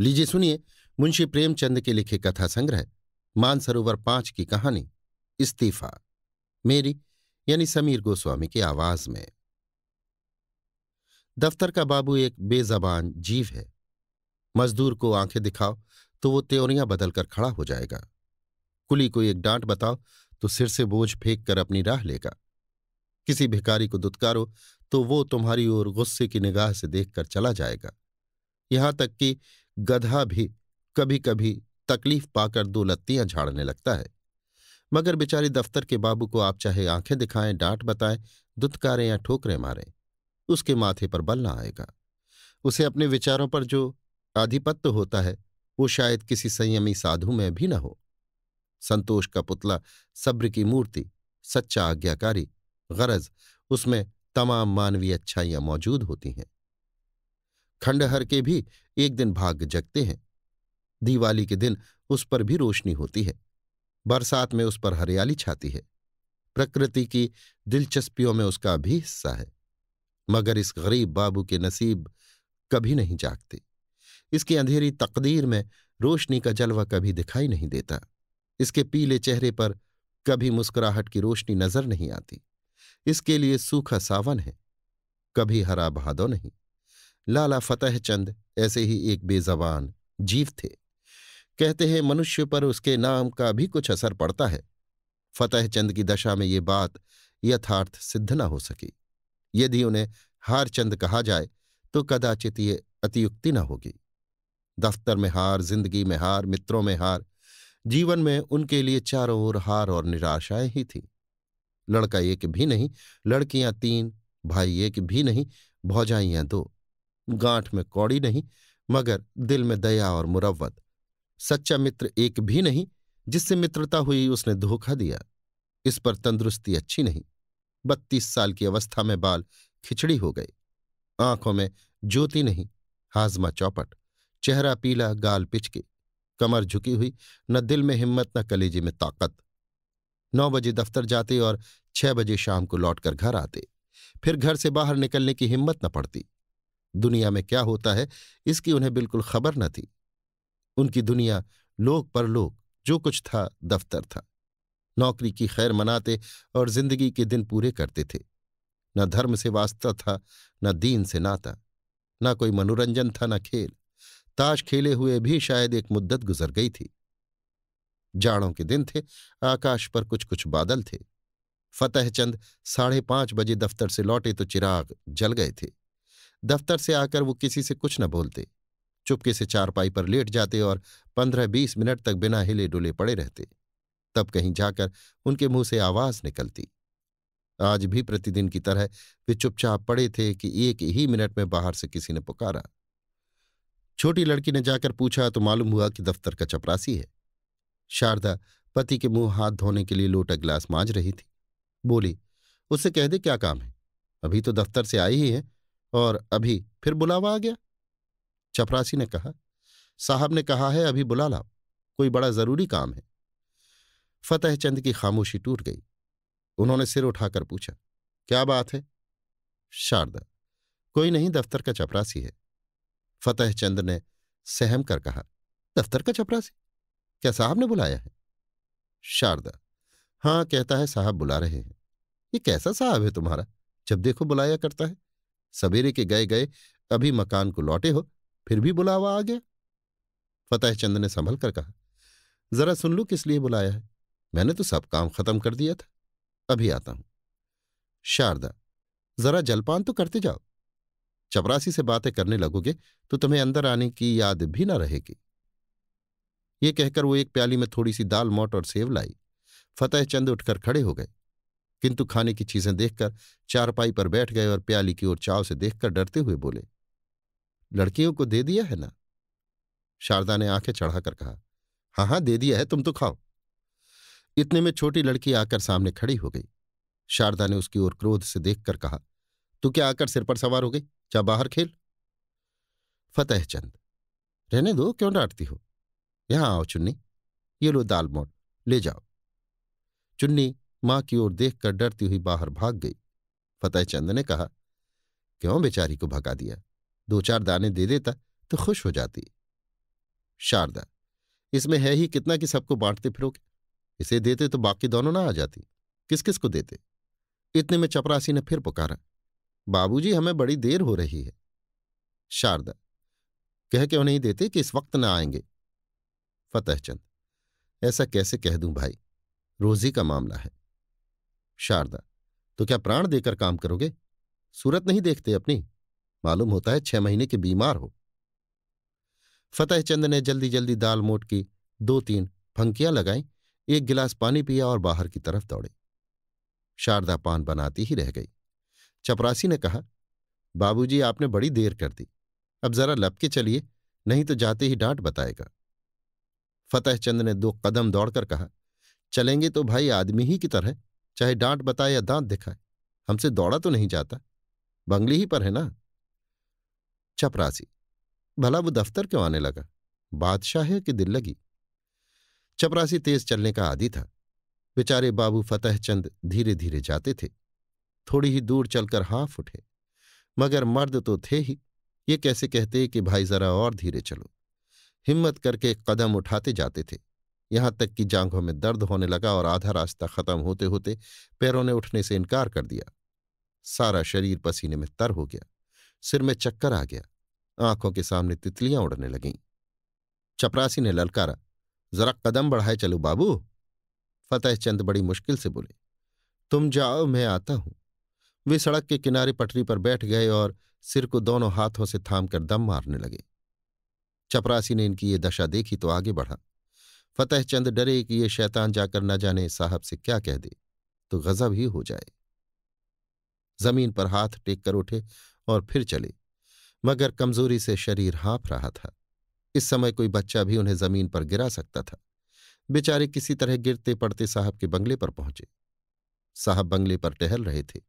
लीजिए सुनिए मुंशी प्रेमचंद के लिखे कथा संग्रह मानसरोवर 5 की कहानी इस्तीफा, मेरी यानी समीर गोस्वामी की आवाज में। दफ्तर का बाबू एक बेजबान जीव है। मजदूर को आंखें दिखाओ तो वो त्योरियां बदलकर खड़ा हो जाएगा। कुली को एक डांट बताओ तो सिर से बोझ फेंक कर अपनी राह लेगा। किसी भिखारी को दुत्कारो तो वो तुम्हारी ओर गुस्से की निगाह से देखकर चला जाएगा। यहां तक कि गधा भी कभी कभी तकलीफ पाकर दो लत्तियां झाड़ने लगता है। मगर बेचारी दफ्तर के बाबू को आप चाहे आंखें दिखाएं, डांट बताएं, दुत्कारें या ठोकरें मारें, उसके माथे पर बल न आएगा। उसे अपने विचारों पर जो आधिपत्य होता है वो शायद किसी संयमी साधु में भी न हो। संतोष का पुतला, सब्र की मूर्ति, सच्चा आज्ञाकारी, गरज उसमें तमाम मानवीय अच्छाइयां मौजूद होती हैं। खंडहर के भी एक दिन भाग्य जगते हैं। दिवाली के दिन उस पर भी रोशनी होती है। बरसात में उस पर हरियाली छाती है। प्रकृति की दिलचस्पियों में उसका भी हिस्सा है। मगर इस गरीब बाबू के नसीब कभी नहीं जागते। इसकी अंधेरी तकदीर में रोशनी का जलवा कभी दिखाई नहीं देता। इसके पीले चेहरे पर कभी मुस्कुराहट की रोशनी नजर नहीं आती। इसके लिए सूखा सावन है, कभी हरा भादौ नहीं। लाला फतेहचंद ऐसे ही एक बेजबान जीव थे। कहते हैं मनुष्य पर उसके नाम का भी कुछ असर पड़ता है। फतेहचंद की दशा में ये बात यथार्थ सिद्ध न हो सकी। यदि उन्हें हारचंद कहा जाए तो कदाचित ये अतियुक्ति न होगी। दफ्तर में हार, जिंदगी में हार, मित्रों में हार, जीवन में उनके लिए चारों ओर हार और निराशाएं ही थीं। लड़का एक भी नहीं, लड़कियां 3, भाई एक भी नहीं, भौजाइयां 2। गांठ में कौड़ी नहीं, मगर दिल में दया और मुरव्वत। सच्चा मित्र एक भी नहीं, जिससे मित्रता हुई उसने धोखा दिया। इस पर तंदुरुस्ती अच्छी नहीं। 32 साल की अवस्था में बाल खिचड़ी हो गए। आंखों में ज्योति नहीं, हाजमा चौपट, चेहरा पीला, गाल पिचके, कमर झुकी हुई, न दिल में हिम्मत न कलेजे में ताकत। 9 बजे दफ्तर जाते और 6 बजे शाम को लौटकर घर आते। फिर घर से बाहर निकलने की हिम्मत न पड़ती। दुनिया में क्या होता है इसकी उन्हें बिल्कुल खबर न थी। उनकी दुनिया लोक परलोक, जो कुछ था दफ्तर था। नौकरी की खैर मनाते और जिंदगी के दिन पूरे करते थे। न धर्म से वास्ता था, न दीन से नाता, न कोई मनोरंजन था, न खेल। ताश खेले हुए भी शायद एक मुद्दत गुजर गई थी। जाड़ों के दिन थे, आकाश पर कुछ कुछ बादल थे। फतेहचंद 5:30 बजे दफ्तर से लौटे तो चिराग जल गए थे। दफ्तर से आकर वो किसी से कुछ न बोलते, चुपके से चारपाई पर लेट जाते और 15-20 मिनट तक बिना हिले डुले पड़े रहते। तब कहीं जाकर उनके मुंह से आवाज निकलती। आज भी प्रतिदिन की तरह वे चुपचाप पड़े थे कि एक ही मिनट में बाहर से किसी ने पुकारा। छोटी लड़की ने जाकर पूछा तो मालूम हुआ कि दफ्तर का चपरासी है। शारदा पति के मुंह हाथ धोने के लिए लोटा गिलास मांज रही थी। बोली, उससे कह दे क्या काम है, अभी तो दफ्तर से आई ही है और अभी फिर बुलावा आ गया। चपरासी ने कहा, साहब ने कहा है अभी बुला लाओ, कोई बड़ा जरूरी काम है। फतेहचंद की खामोशी टूट गई। उन्होंने सिर उठाकर पूछा, क्या बात है? शारदा, कोई नहीं, दफ्तर का चपरासी है। फतेहचंद ने सहम कर कहा, दफ्तर का चपरासी? क्या साहब ने बुलाया है? शारदा, हाँ, कहता है साहब बुला रहे हैं। ये कैसा साहब है तुम्हारा, जब देखो बुलाया करता है? सवेरे के गए गए अभी मकान को लौटे हो, फिर भी बुलावा आ गया। फतेहचंद ने संभल कर कहा, जरा सुन लो किस लिए बुलाया है। मैंने तो सब काम खत्म कर दिया था, अभी आता हूं। शारदा, जरा जलपान तो करते जाओ। चपरासी से बातें करने लगोगे तो तुम्हें अंदर आने की याद भी न रहेगी। ये कहकर वो एक प्याली में थोड़ी सी दाल, मोट और सेव लाई। फतेहचंद उठकर खड़े हो गए, किंतु खाने की चीजें देखकर चारपाई पर बैठ गए और प्याली की ओर चाव से देखकर डरते हुए बोले, लड़कियों को दे दिया है ना? शारदा ने आंखें चढ़ाकर कहा, हाँ हाँ दे दिया है, तुम तो खाओ। इतने में छोटी लड़की आकर सामने खड़ी हो गई। शारदा ने उसकी ओर क्रोध से देखकर कहा, तू क्या आकर सिर पर सवार हो गई, जा बाहर खेल। फतेहचंद, रहने दो, क्यों डांटती हो? यहां आओ चुन्नी, ये लो दाल मोट, ले जाओ। चुन्नी मां की ओर देखकर डरती हुई बाहर भाग गई। फतेहचंद ने कहा, क्यों बेचारी को भगा दिया, 2-4 दाने दे देता तो खुश हो जाती। शारदा, इसमें है ही कितना कि सबको बांटते फिरोगे। इसे देते तो बाकी दोनों ना आ जाती। किस किस को देते। इतने में चपरासी ने फिर पुकारा, बाबूजी हमें बड़ी देर हो रही है। शारदा, कह क्यों नहीं देते कि इस वक्त ना आएंगे। फतेहचंद, ऐसा कैसे कह दूं भाई, रोजी का मामला है। शारदा, तो क्या प्राण देकर काम करोगे। सूरत नहीं देखते अपनी, मालूम होता है 6 महीने के बीमार हो। फतेहचंद ने जल्दी जल्दी दाल मोट की 2-3 फंकियां लगाईं, एक गिलास पानी पिया और बाहर की तरफ दौड़े। शारदा पान बनाती ही रह गई। चपरासी ने कहा, बाबूजी आपने बड़ी देर कर दी, अब जरा लपके चलिए, नहीं तो जाते ही डांट बताएगा। फतेहचंद ने 2 कदम दौड़कर कहा, चलेंगे तो भाई आदमी ही की तरह, चाहे डांट बताए या दांत दिखाए, हमसे दौड़ा तो नहीं जाता, बंगले ही पर है ना। चपरासी, भला वो दफ्तर क्यों आने लगा, बादशाह है कि दिल लगी। चपरासी तेज चलने का आदी था। बेचारे बाबू फतेहचंद धीरे धीरे जाते थे। थोड़ी ही दूर चलकर हाँफ उठे, मगर मर्द तो थे ही, ये कैसे कहते कि भाई जरा और धीरे चलो। हिम्मत करके कदम उठाते जाते थे, यहां तक कि जांघों में दर्द होने लगा और आधा रास्ता खत्म होते होते पैरों ने उठने से इनकार कर दिया। सारा शरीर पसीने में तर हो गया, सिर में चक्कर आ गया, आंखों के सामने तितलियां उड़ने लगीं। चपरासी ने ललकारा, जरा कदम बढ़ाए चलो बाबू। फतेहचंद बड़ी मुश्किल से बोले, तुम जाओ मैं आता हूं। वे सड़क के किनारे पटरी पर बैठ गए और सिर को दोनों हाथों से थामकर दम मारने लगे। चपरासी ने इनकी ये दशा देखी तो आगे बढ़ा। फतेहचंद डरे कि ये शैतान जाकर न जाने साहब से क्या कह दे तो गजब ही हो जाए। जमीन पर हाथ टेक कर उठे और फिर चले, मगर कमजोरी से शरीर हाँफ रहा था। इस समय कोई बच्चा भी उन्हें जमीन पर गिरा सकता था। बेचारे किसी तरह गिरते पड़ते साहब के बंगले पर पहुंचे। साहब बंगले पर टहल रहे थे,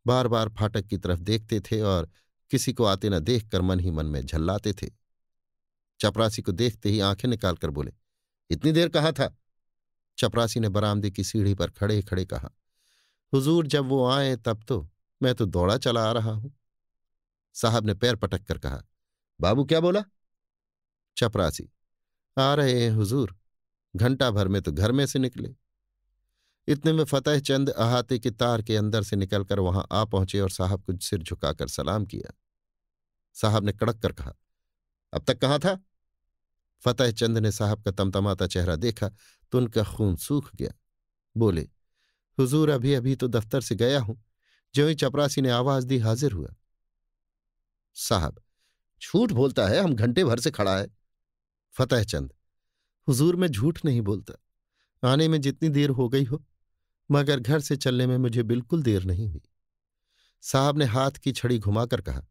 बार बार फाटक की तरफ देखते थे और किसी को आते न देखकर मन ही मन में झल्लाते थे। चपरासी को देखते ही आंखें निकालकर बोले, इतनी देर कहाँ था। चपरासी ने बरामदे की सीढ़ी पर खड़े खड़े कहा, हुजूर जब वो आए तब तो मैं तो दौड़ा चला आ रहा हूं। साहब ने पैर पटक कर कहा, बाबू क्या बोला। चपरासी, आ रहे हैं हुजूर, घंटा भर में तो घर में से निकले। इतने में फतेहचंद अहाते के तार के अंदर से निकलकर वहां आ पहुंचे और साहब को सिर झुकाकर सलाम किया। साहब ने कड़क कर कहा, अब तक कहाँ था। फतेहचंद ने साहब का तमतमाता चेहरा देखा तो उनका खून सूख गया। बोले, हुजूर अभी अभी तो दफ्तर से गया हूं, ज्यों ही चपरासी ने आवाज दी हाजिर हुआ। साहब, झूठ बोलता है, हम घंटे भर से खड़ा है। फतेहचंद, हुजूर मैं झूठ नहीं बोलता, आने में जितनी देर हो गई हो, मगर घर से चलने में मुझे बिल्कुल देर नहीं हुई। साहब ने हाथ की छड़ी घुमाकर कहा,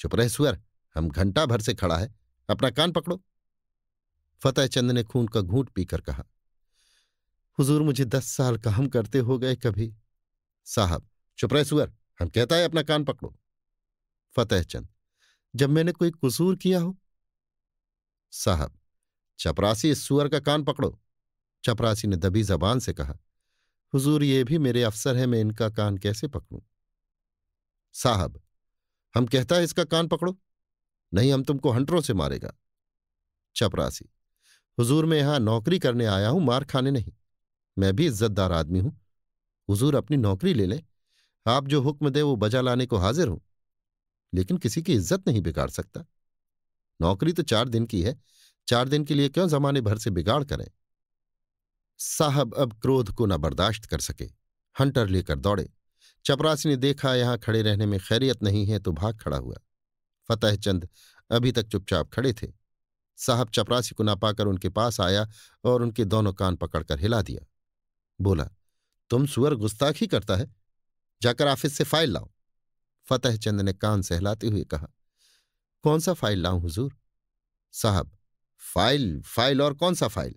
चुप रह सुअर, हम घंटा भर से खड़ा है, अपना कान पकड़ो। फतेहचंद ने खून का घूंट पीकर कहा, हुजूर मुझे 10 साल काम करते हो गए कभी। साहब, चुप रह सुअर, हम कहता है अपना कान पकड़ो। फतेहचंद, जब मैंने कोई कसूर किया हो। साहब, चपरासी इस सुअर का कान पकड़ो। चपरासी ने दबी जबान से कहा, हुजूर ये भी मेरे अफसर हैं, मैं इनका कान कैसे पकड़ूं। साहब, हम कहता है इसका कान पकड़ो, नहीं हम तुमको हंटरों से मारेगा। चपरासी, हुजूर मैं यहां नौकरी करने आया हूं, मार खाने नहीं, मैं भी इज्जतदार आदमी हूं। हुजूर अपनी नौकरी ले लें, आप जो हुक्म दे वो बजा लाने को हाजिर हूं, लेकिन किसी की इज्जत नहीं बिगाड़ सकता। नौकरी तो 4 दिन की है, 4 दिन के लिए क्यों जमाने भर से बिगाड़ करें। साहब अब क्रोध को न बर्दाश्त कर सके, हंटर लेकर दौड़े। चपरासी ने देखा यहां खड़े रहने में खैरियत नहीं है तो भाग खड़ा हुआ। फतेहचंद अभी तक चुपचाप खड़े थे। साहब चपरासी को ना पाकर उनके पास आया और उनके दोनों कान पकड़कर हिला दिया। बोला, तुम सुअर गुस्ताखी करता है, जाकर ऑफिस से फाइल लाओ। फतेहचंद ने कान सहलाते हुए कहा, कौन सा फाइल लाऊं हुजूर। साहब, फाइल फाइल और कौन सा फाइल,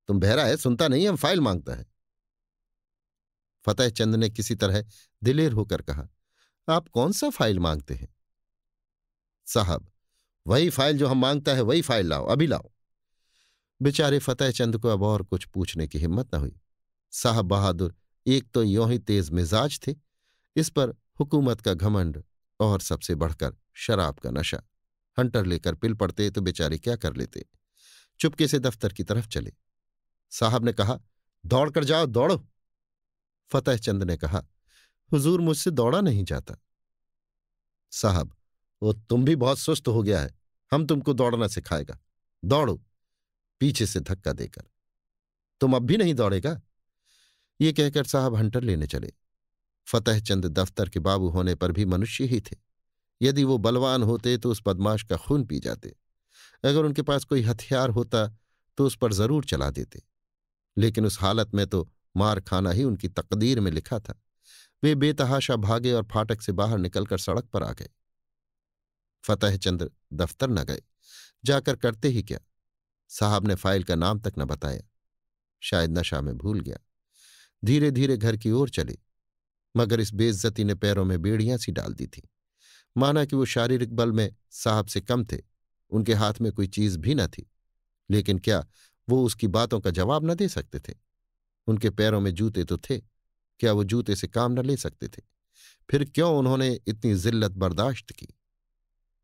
तुम बहरा है, सुनता नहीं, हम फाइल मांगता है। फतेहचंद ने किसी तरह दिलेर होकर कहा, आप कौन सा फाइल मांगते हैं। साहब, वही फाइल जो हम मांगता है वही फाइल लाओ, अभी लाओ। बेचारे फतेहचंद को अब और कुछ पूछने की हिम्मत न हुई। साहब बहादुर एक तो यों ही तेज मिजाज थे, इस पर हुकूमत का घमंड और सबसे बढ़कर शराब का नशा। हंटर लेकर पिल पड़ते तो बेचारे क्या कर लेते। चुपके से दफ्तर की तरफ चले। साहब ने कहा, दौड़ कर जाओ, दौड़ो। फतेहचंद ने कहा, हुजूर मुझसे दौड़ा नहीं जाता। साहब, वो तुम भी बहुत सुस्त हो गया है, हम तुमको दौड़ना सिखाएगा, दौड़ो। पीछे से धक्का देकर, तुम अब भी नहीं दौड़ेगा? ये कहकर साहब हंटर लेने चले। फतेहचंद दफ्तर के बाबू होने पर भी मनुष्य ही थे। यदि वो बलवान होते तो उस बदमाश का खून पी जाते। अगर उनके पास कोई हथियार होता तो उस पर जरूर चला देते। लेकिन उस हालत में तो मार खाना ही उनकी तकदीर में लिखा था। वे बेतहाशा भागे और फाटक से बाहर निकलकर सड़क पर आ गए। फतेहचंद दफ्तर न गए। जाकर करते ही क्या, साहब ने फाइल का नाम तक न बताया। शायद नशा में भूल गया। धीरे धीरे घर की ओर चले, मगर इस बेइज्जती ने पैरों में बेड़ियां सी डाल दी थी। माना कि वो शारीरिक बल में साहब से कम थे, उनके हाथ में कोई चीज भी न थी, लेकिन क्या वो उसकी बातों का जवाब न दे सकते थे? उनके पैरों में जूते तो थे, क्या वो जूते से काम न ले सकते थे? फिर क्यों उन्होंने इतनी जिल्लत बर्दाश्त की?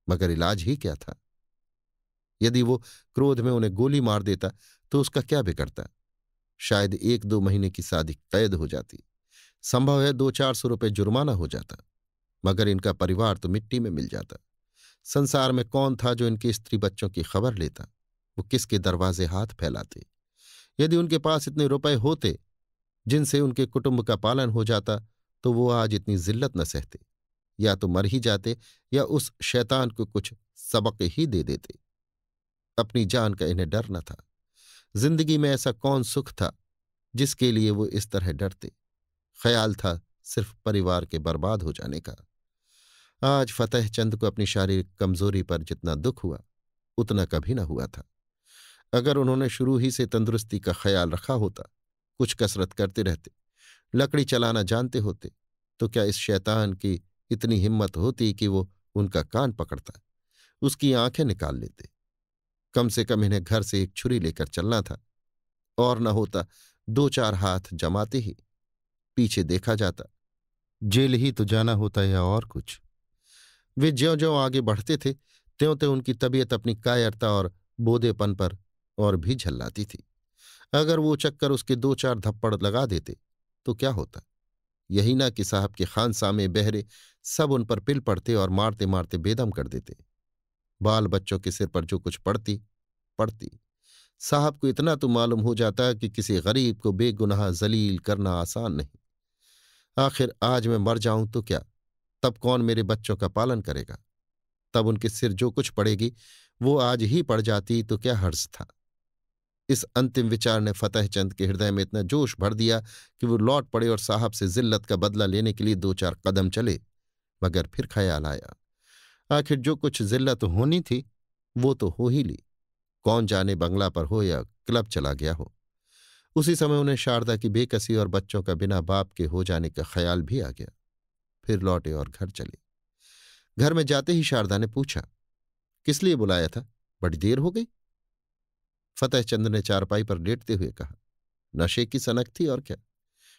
मगर इलाज ही क्या था? यदि वो क्रोध में उन्हें गोली मार देता तो उसका क्या बिगड़ता? शायद 1-2 महीने की सादी कैद हो जाती, संभव है 200-400 रुपये जुर्माना हो जाता, मगर इनका परिवार तो मिट्टी में मिल जाता। संसार में कौन था जो इनके स्त्री बच्चों की खबर लेता? वो किसके दरवाजे हाथ फैलाते? यदि उनके पास इतने रुपए होते जिनसे उनके कुटुंब का पालन हो जाता तो वो आज इतनी जिल्लत न सहते। या तो मर ही जाते या उस शैतान को कुछ सबक ही दे देते। अपनी जान का इन्हें डर न था। जिंदगी में ऐसा कौन सुख था जिसके लिए वो इस तरह डरते? ख्याल था सिर्फ परिवार के बर्बाद हो जाने का। आज फतेहचंद को अपनी शारीरिक कमजोरी पर जितना दुख हुआ उतना कभी न हुआ था। अगर उन्होंने शुरू ही से तंदुरुस्ती का ख्याल रखा होता, कुछ कसरत करते रहते, लकड़ी चलाना जानते होते, तो क्या इस शैतान की इतनी हिम्मत होती कि वो उनका कान पकड़ता, उसकी आंखें निकाल लेते? कम से कम इन्हें घर से एक छुरी लेकर चलना था, और न होता 2-4 हाथ जमाते ही पीछे देखा जाता, जेल ही तो जाना होता या और कुछ। वे ज्यों ज्यों आगे बढ़ते थे त्यों त्यों उनकी तबीयत अपनी कायरता और बोधेपन पर और भी झल्लाती थी। अगर वो चक्कर उसके 2-4 धप्पड़ लगा देते तो क्या होता? यही ना कि साहब के खानसामे बहरे सब उन पर पिल पड़ते और मारते मारते बेदम कर देते। बाल बच्चों के सिर पर जो कुछ पड़ती पड़ती। साहब को इतना तो मालूम हो जाता कि किसी गरीब को बेगुनाह जलील करना आसान नहीं। आखिर आज मैं मर जाऊं तो क्या, तब कौन मेरे बच्चों का पालन करेगा? तब उनके सिर जो कुछ पड़ेगी वो आज ही पड़ जाती तो क्या हर्ज था? इस अंतिम विचार ने फतेहचंद के हृदय में इतना जोश भर दिया कि वो लौट पड़े और साहब से जिल्लत का बदला लेने के लिए 2-4 कदम चले। मगर फिर ख्याल आया, आखिर जो कुछ जिल्लत होनी थी वो तो हो ही ली। कौन जाने बंगला पर हो या क्लब चला गया हो। उसी समय उन्हें शारदा की बेकसी और बच्चों का बिना बाप के हो जाने का ख्याल भी आ गया। फिर लौटे और घर चले। घर में जाते ही शारदा ने पूछा, किस लिए बुलाया था? बड़ी देर हो गई। फतेहचंद ने चारपाई पर लेटते हुए कहा, नशे की सनक थी और क्या।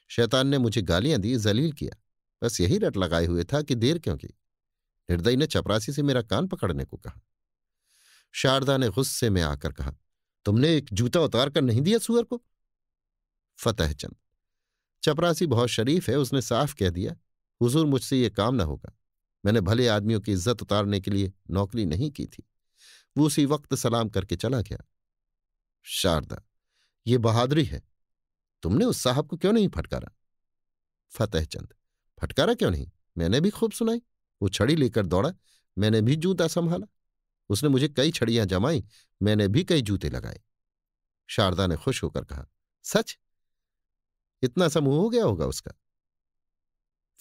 शैतान ने मुझे गालियां दी, जलील किया, बस यही रट लगाए हुए था कि देर क्यों की। निर्दयी ने चपरासी से मेरा कान पकड़ने को कहा। शारदा ने गुस्से में आकर कहा, तुमने एक जूता उतार कर नहीं दिया सुअर को? फतेहचंद, चपरासी बहुत शरीफ है, उसने साफ कह दिया, हुजूर मुझसे ये काम न होगा। मैंने भले आदमियों की इज्जत उतारने के लिए नौकरी नहीं की थी। वो उसी वक्त सलाम करके चला गया। शारदा, ये बहादुरी है, तुमने उस साहब को क्यों नहीं फटकारा? फतेहचंद, फटकारा क्यों नहीं, मैंने भी खूब सुनाई। वो छड़ी लेकर दौड़ा, मैंने भी जूता संभाला। उसने मुझे कई छड़ियां जमाई, मैंने भी कई जूते लगाए। शारदा ने खुश होकर कहा, सच? इतना सा मुंह हो गया होगा उसका?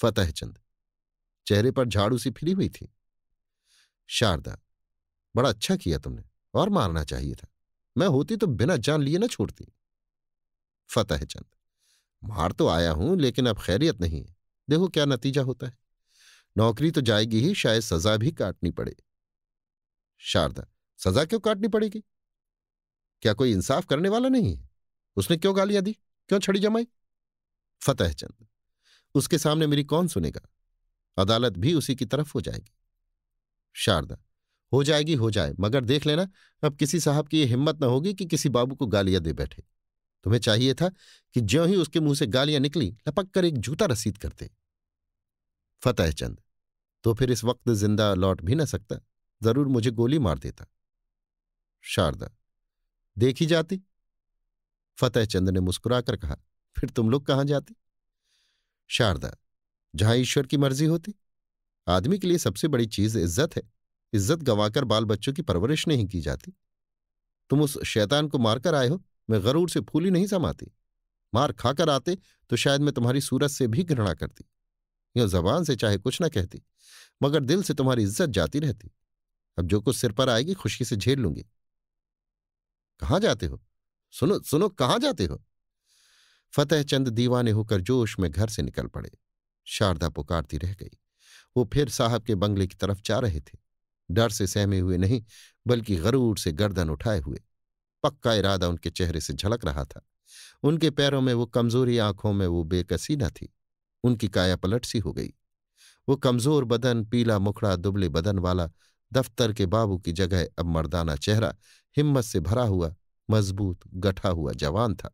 फतेहचंद, चेहरे पर झाड़ू सी फिरी हुई थी। शारदा, बड़ा अच्छा किया तुमने, और मारना चाहिए था। मैं होती तो बिना जान लिए न छोड़ती। फतेहचंद, मार तो आया हूं, लेकिन अब खैरियत नहीं है। देखो क्या नतीजा होता है। नौकरी तो जाएगी ही, शायद सजा भी काटनी पड़े। शारदा, सजा क्यों काटनी पड़ेगी? क्या कोई इंसाफ करने वाला नहीं है? उसने क्यों गालियां दी, क्यों छड़ी जमाई? फतेहचंद, उसके सामने मेरी कौन सुनेगा? अदालत भी उसी की तरफ हो जाएगी। शारदा, हो जाएगी हो जाए, मगर देख लेना अब किसी साहब की ये हिम्मत न होगी कि किसी बाबू को गालियां दे बैठे। तुम्हें चाहिए था कि ज्यों ही उसके मुंह से गालियां निकली लपक कर एक जूता रसीद करते। फतेहचंद, तो फिर इस वक्त जिंदा लौट भी न सकता, जरूर मुझे गोली मार देता। शारदा, देखी जाती। फतेहचंद ने मुस्कुराकर कहा, फिर तुम लोग कहां जाती? शारदा, जहां ईश्वर की मर्जी होती। आदमी के लिए सबसे बड़ी चीज इज्जत है। इज्जत गंवाकर बाल बच्चों की परवरिश नहीं की जाती। तुम उस शैतान को मारकर आए हो, मैं गरूर से फूली नहीं समाती। मार खाकर आते तो शायद मैं तुम्हारी सूरत से भी घृणा करती। यूं जबान से चाहे कुछ न कहती, मगर दिल से तुम्हारी इज्जत जाती रहती। अब जो कुछ सिर पर आएगी खुशी से झेल लूंगी। कहां जाते हो? सुनो सुनो, कहां जाते हो? फतेहचंद दीवाने होकर जोश में घर से निकल पड़े। शारदा पुकारती रह गई। वो फिर साहब के बंगले की तरफ जा रहे थे, डर से सहमे हुए नहीं, बल्कि गरूर से गर्दन उठाए हुए। पक्का इरादा उनके चेहरे से झलक रहा था। उनके पैरों में वो कमजोरी, आंखों में वो बेकसी न थी। उनकी काया पलट सी हो गई। वो कमजोर बदन, पीला मुखड़ा, दुबले बदन वाला दफ्तर के बाबू की जगह अब मर्दाना चेहरा, हिम्मत से भरा हुआ, मजबूत गठा हुआ जवान था।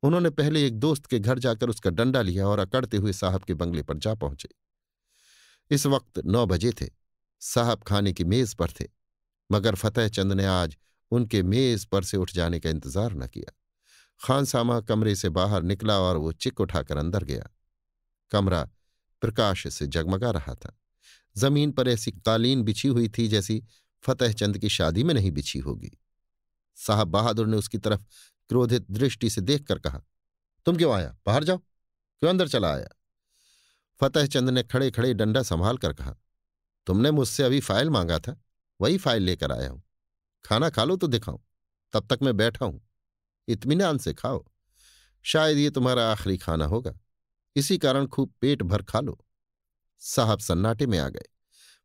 उन्होंने पहले एक दोस्त के घर जाकर उसका डंडा लिया और अकड़ते हुए साहब के बंगले पर जा पहुंचे। इस वक्त 9 बजे थे। साहब खाने की मेज पर थे, मगर फतेहचंद ने आज उनके मेज पर से उठ जाने का इंतजार न किया। खानसामा कमरे से बाहर निकला और वो चिक उठाकर अंदर गया। कमरा प्रकाश से जगमगा रहा था। जमीन पर ऐसी कालीन बिछी हुई थी जैसी फतेहचंद की शादी में नहीं बिछी होगी। साहब बहादुर ने उसकी तरफ क्रोधित दृष्टि से देखकर कहा, तुम क्यों आया? बाहर जाओ। क्यों अंदर चला आया? फतेहचंद ने खड़े खड़े डंडा संभाल कर कहा, तुमने मुझसे अभी फाइल मांगा था, वही फाइल लेकर आया हूं। खाना खा लो तो दिखाऊं, तब तक मैं बैठा हूं। इत्मीनान से खाओ, शायद ये तुम्हारा आखिरी खाना होगा, इसी कारण खूब पेट भर खा लो। साहब सन्नाटे में आ गए।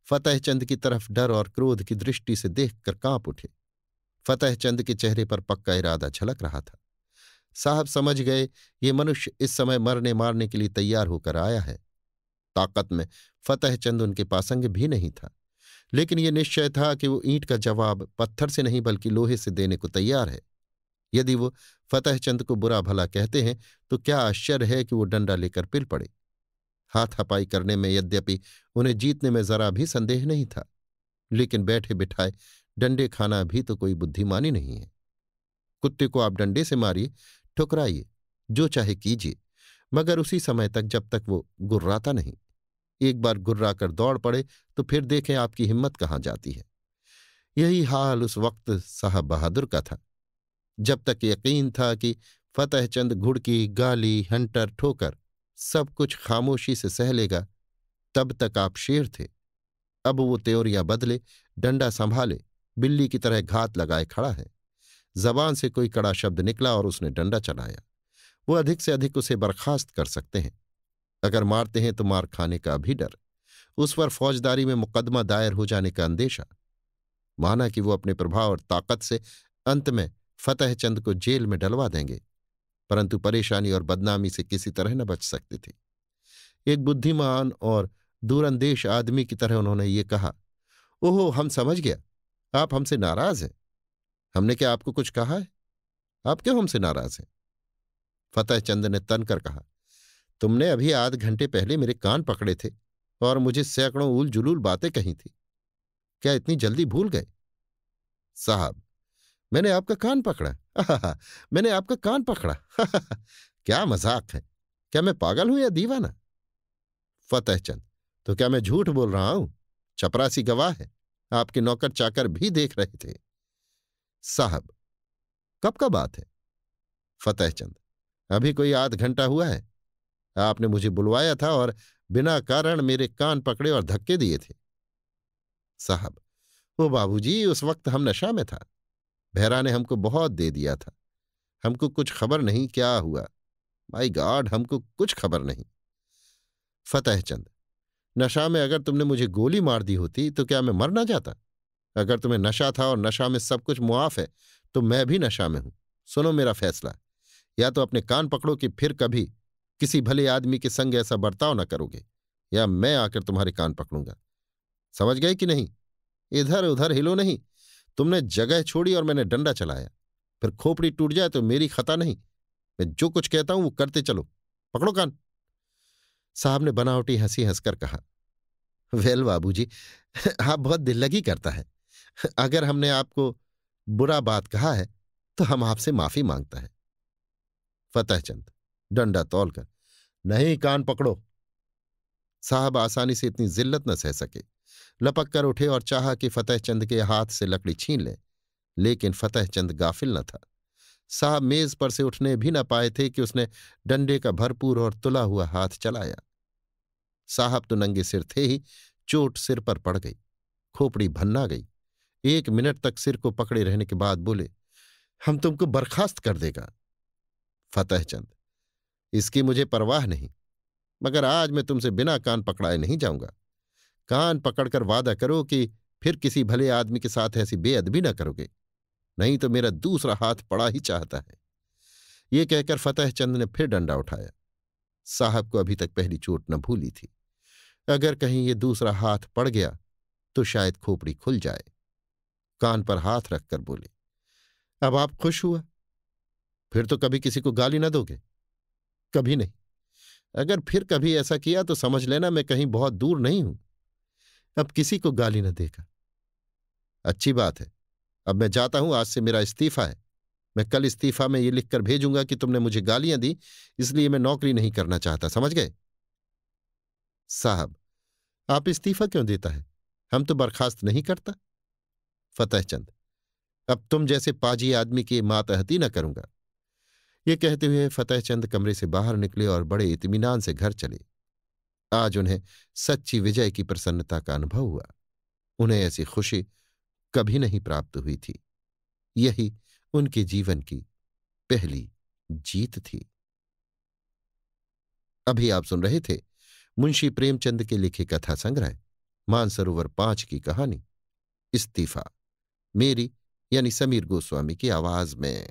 फतेहचंद की तरफ डर और क्रोध की दृष्टि से देखकर कांप उठे। फतेहचंद के चेहरे पर पक्का इरादा झलक रहा था। साहब समझ गए, ये मनुष्य इस समय मरने मारने के लिए तैयार होकर आया है। ताकत में फतेहचंद उनके पासंग भी नहीं था, लेकिन ये निश्चय था कि वो ईंट का जवाब पत्थर से नहीं बल्कि लोहे से देने को तैयार है। यदि वो फतेहचंद को बुरा भला कहते हैं तो क्या आश्चर्य है कि वो डंडा लेकर पिल पड़े। हाथापाई करने में यद्यपि उन्हें जीतने में जरा भी संदेह नहीं था, लेकिन बैठे बिठाए डंडे खाना भी तो कोई बुद्धिमानी नहीं है। कुत्ते को आप डंडे से मारिए, ठुकराइए, जो चाहे कीजिए, मगर उसी समय तक जब तक वो गुर्राता नहीं। एक बार गुर्रा कर दौड़ पड़े तो फिर देखें आपकी हिम्मत कहाँ जाती है। यही हाल उस वक्त साहब बहादुर का था। जब तक यकीन था कि फतेहचंद घुड़की, गाली, हंटर, ठोकर सब कुछ खामोशी से सह लेगा, तब तक आप शेर थे। अब वो त्योरियां बदले, डंडा संभाले, बिल्ली की तरह घात लगाए खड़ा है। जबान से कोई कड़ा शब्द निकला और उसने डंडा चलाया। वो अधिक से अधिक उसे बर्खास्त कर सकते हैं। अगर मारते हैं तो मार खाने का भी डर, उस पर फौजदारी में मुकदमा दायर हो जाने का अंदेशा। माना कि वो अपने प्रभाव और ताकत से अंत में फतेहचंद को जेल में डलवा देंगे, परंतु परेशानी और बदनामी से किसी तरह न बच सकते थे। एक बुद्धिमान और दूरंदेश आदमी की तरह उन्होंने ये कहा, ओहो, हम समझ गया, आप हमसे नाराज हैं। हमने क्या आपको कुछ कहा है? आप क्यों हमसे नाराज हैं? फतेहचंद ने तनकर कहा, तुमने अभी आध घंटे पहले मेरे कान पकड़े थे और मुझे सैकड़ों उल जुलूल बातें कही थी। क्या इतनी जल्दी भूल गए? साहब, मैंने आपका कान पकड़ा? आहा, मैंने आपका कान पकड़ा? क्या मजाक है? क्या मैं पागल हूं या दीवाना? फतेहचंद, तो क्या मैं झूठ बोल रहा हूं? चपरासी गवाह है, आपके नौकर चाकर भी देख रहे थे। साहब, कब का बात है? फतेहचंद, अभी कोई आध घंटा हुआ है। आपने मुझे बुलवाया था और बिना कारण मेरे कान पकड़े और धक्के दिए थे। साहब, ओ बाबूजी, उस वक्त हम नशा में था। भैरा ने हमको बहुत दे दिया था। हमको कुछ खबर नहीं क्या हुआ। माय गॉड, हमको कुछ खबर नहीं। फतेहचंद, नशा में अगर तुमने मुझे गोली मार दी होती तो क्या मैं मर ना जाता? अगर तुम्हें नशा था और नशा में सब कुछ मुआफ है, तो मैं भी नशा में हूं। सुनो मेरा फैसला, या तो अपने कान पकड़ो कि फिर कभी किसी भले आदमी के संग ऐसा बर्ताव न करोगे, या मैं आकर तुम्हारे कान पकड़ूंगा। समझ गए कि नहीं? इधर उधर हिलो नहीं। तुमने जगह छोड़ी और मैंने डंडा चलाया। फिर खोपड़ी टूट जाए तो मेरी खता नहीं। मैं जो कुछ कहता हूं वो करते चलो। पकड़ो कान। साहब ने बनावटी हंसी हंसकर कहा, वेल बाबूजी, आप बहुत दिल लगी करता है। अगर हमने आपको बुरा बात कहा है तो हम आपसे माफी मांगता है। फतेहचंद डंडा तौलकर, नहीं, कान पकड़ो। साहब आसानी से इतनी जिल्लत न सह सके, लपक कर उठे और चाहा कि फतेहचंद के हाथ से लकड़ी छीन ले, लेकिन फतेहचंद गाफिल न था। साहब मेज पर से उठने भी न पाए थे कि उसने डंडे का भरपूर और तुला हुआ हाथ चलाया। साहब तो नंगे सिर थे ही, चोट सिर पर पड़ गई, खोपड़ी भन्ना गई। 1 मिनट तक सिर को पकड़े रहने के बाद बोले, हम तुमको बर्खास्त कर देगा। फतेहचंद, इसकी मुझे परवाह नहीं, मगर आज मैं तुमसे बिना कान पकड़ाए नहीं जाऊंगा। कान पकड़कर वादा करो कि फिर किसी भले आदमी के साथ ऐसी बेअदबी न करोगे, नहीं तो मेरा दूसरा हाथ पड़ा ही चाहता है। ये कहकर फतेहचंद ने फिर डंडा उठाया। साहब को अभी तक पहली चोट न भूली थी। अगर कहीं ये दूसरा हाथ पड़ गया तो शायद खोपड़ी खुल जाए। कान पर हाथ रखकर बोले, अब आप खुश हुआ? फिर तो कभी किसी को गाली न दोगे? कभी नहीं। अगर फिर कभी ऐसा किया तो समझ लेना मैं कहीं बहुत दूर नहीं हूं। अब किसी को गाली न देगा। अच्छी बात है। अब मैं जाता हूं, आज से मेरा इस्तीफा है। मैं कल इस्तीफा में ये लिखकर भेजूंगा कि तुमने मुझे गालियां दी, इसलिए मैं नौकरी नहीं करना चाहता, समझ गए? साहब, आप इस्तीफा क्यों देता है? हम तो बर्खास्त नहीं करता। फतेहचंद, अब तुम जैसे पाजी आदमी की मातहती न करूंगा। ये कहते हुए फतेहचंद कमरे से बाहर निकले और बड़े इत्मीनान से घर चले। आज उन्हें सच्ची विजय की प्रसन्नता का अनुभव हुआ। उन्हें ऐसी खुशी कभी नहीं प्राप्त हुई थी। यही उनके जीवन की पहली जीत थी। अभी आप सुन रहे थे मुंशी प्रेमचंद के लिखे कथा संग्रह मानसरोवर 5 की कहानी इस्तीफा, मेरी यानी समीर गोस्वामी की आवाज में।